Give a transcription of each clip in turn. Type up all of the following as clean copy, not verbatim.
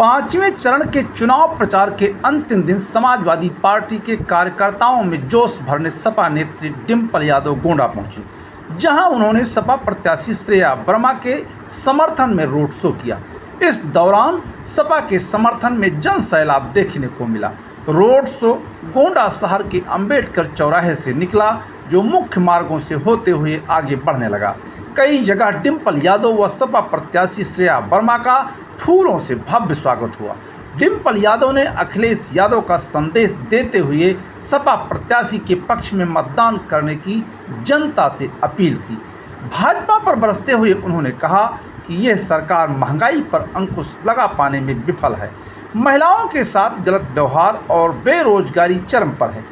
पांचवें चरण के चुनाव प्रचार के अंतिम दिन समाजवादी पार्टी के कार्यकर्ताओं में जोश भरने सपा नेत्री डिंपल यादव गोंडा पहुंची, जहां उन्होंने सपा प्रत्याशी श्रेया वर्मा के समर्थन में रोड शो किया। इस दौरान सपा के समर्थन में जन सैलाब देखने को मिला। रोड शो गोंडा शहर के अंबेडकर चौराहे से निकला, जो मुख्य मार्गों से होते हुए आगे बढ़ने लगा। कई जगह डिंपल यादव व सपा प्रत्याशी श्रेया वर्मा का फूलों से भव्य स्वागत हुआ। डिंपल यादव ने अखिलेश यादव का संदेश देते हुए सपा प्रत्याशी के पक्ष में मतदान करने की जनता से अपील की। भाजपा पर बरसते हुए उन्होंने कहा कि यह सरकार महंगाई पर अंकुश लगा पाने में विफल है, महिलाओं के साथ गलत व्यवहार और बेरोजगारी चरम पर है।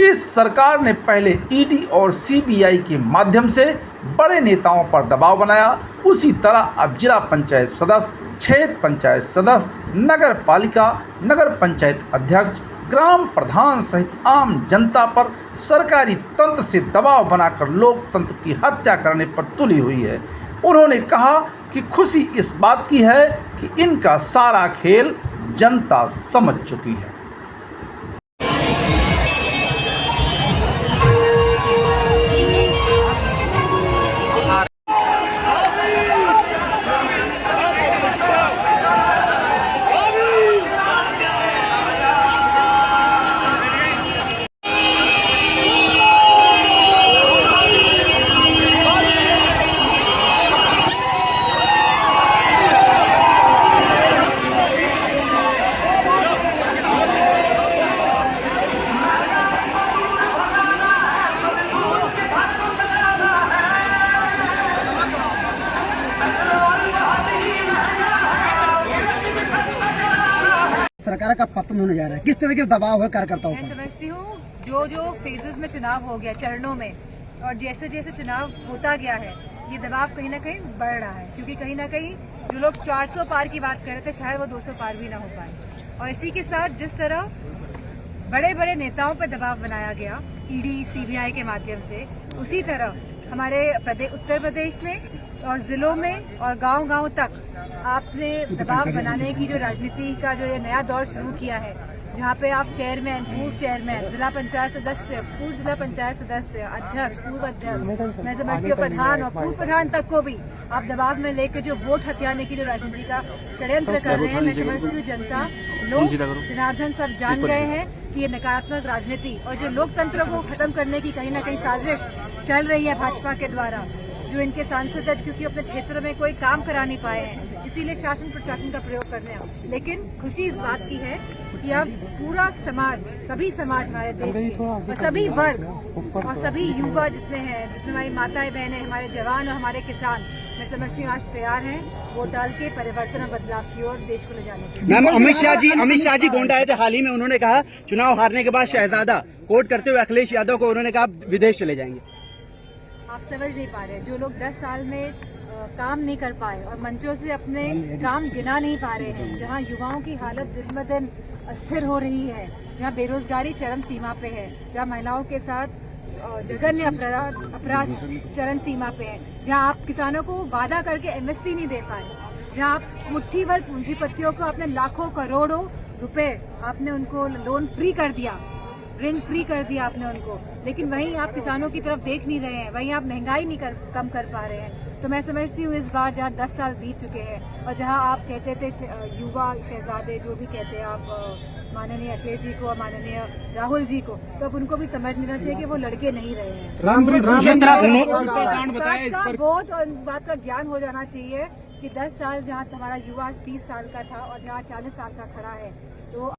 इस सरकार ने पहले ईडी और सीबीआई के माध्यम से बड़े नेताओं पर दबाव बनाया, उसी तरह अब जिला पंचायत सदस्य, क्षेत्र पंचायत सदस्य, नगर पालिका, नगर पंचायत अध्यक्ष, ग्राम प्रधान सहित आम जनता पर सरकारी तंत्र से दबाव बनाकर लोकतंत्र की हत्या करने पर तुली हुई है। उन्होंने कहा कि खुशी इस बात की है कि इनका सारा खेल जनता समझ चुकी है। सरकार का पतन होने जा रहा है, किस तरह के दबाव है कार्यकर्ताओं मैं पर? समझती हूँ जो फेजेस में चुनाव हो गया, चरणों में, और जैसे जैसे चुनाव होता गया है, ये दबाव कहीं ना कहीं बढ़ रहा है, क्योंकि कहीं ना कहीं जो लोग 400 पार की बात कर रहे थे, शायद वो 200 पार भी ना हो पाए। और इसी के साथ जिस तरह बड़े बड़े नेताओं पर दबाव बनाया गया ईडी सीबीआई के माध्यम से, उसी तरह हमारे उत्तर प्रदेश में और जिलों में और गांव-गांव तक आपने दबाव बनाने की जो राजनीति का जो ये नया दौर शुरू किया है, जहाँ पे आप चेयरमैन, पूर्व चेयरमैन, जिला पंचायत सदस्य, पूर्व जिला पंचायत सदस्य, अध्यक्ष, पूर्व अध्यक्ष, मैं समझती हूँ प्रधान और पूर्व प्रधान तक को भी आप दबाव में लेकर जो वोट हथियाने की जो राजनीति का षड्यंत्र कर रहे हैं, मैं समझती हूँ जनता, लोग, जनार्दन सब जान गए हैं कि ये नकारात्मक राजनीति और जो लोकतंत्र को खत्म करने की कहीं ना कहीं साजिश चल रही है भाजपा के द्वारा, जो इनके सांसद क्योंकि अपने क्षेत्र में कोई काम करा नहीं पाए हैं, इसीलिए शासन प्रशासन का प्रयोग करने हैं। लेकिन खुशी इस बात की है कि अब पूरा समाज, सभी समाज हमारे देश के और सभी वर्ग और सभी युवा जिसमें है, जिसमें हमारी माताएं बहनें, हमारे जवान और हमारे किसान, मैं समझती हूँ आज तैयार हैं वोट डाल के परिवर्तन और बदलाव की ओर देश को ले जाने के लिए। मैम, अमित शाह जी गोंडा आए थे हाल ही में, उन्होंने कहा चुनाव हारने के बाद शहजादा कोट करते हुए अखिलेश यादव को उन्होंने कहा विदेश चले जाएंगे। आप समझ नहीं पा रहे, जो लोग 10 साल में काम नहीं कर पाए और मंचों से अपने काम गिना नहीं पा रहे हैं, जहां युवाओं की हालत दिन ब दिन अस्थिर हो रही है, जहां बेरोजगारी चरम सीमा पे है, जहां महिलाओं के साथ जघन्य अपराध चरम सीमा पे है, जहां आप किसानों को वादा करके एमएसपी नहीं दे पाए, जहां आप मुट्ठी भर पूंजीपतियों को आपने लाखों करोड़ों रुपए आपने उनको लोन फ्री कर दिया, ऋण फ्री कर दिया आपने उनको, लेकिन वहीं आप किसानों की तरफ देख नहीं रहे हैं, वहीं आप महंगाई नहीं कम कर पा रहे हैं। तो मैं समझती हूँ इस बार जहाँ 10 साल बीत चुके हैं और जहाँ आप कहते थे युवा शहजादे, जो भी कहते हैं आप माननीय अखिलेश जी को और माननीय राहुल जी को, तो अब उनको भी समझ लेना चाहिए कि वो लड़के नहीं रहे हैं। बहुत और बात का ज्ञान हो जाना चाहिए कि 10 साल जहाँ हमारा युवा 30 साल का था और जहाँ 40 साल का खड़ा है, तो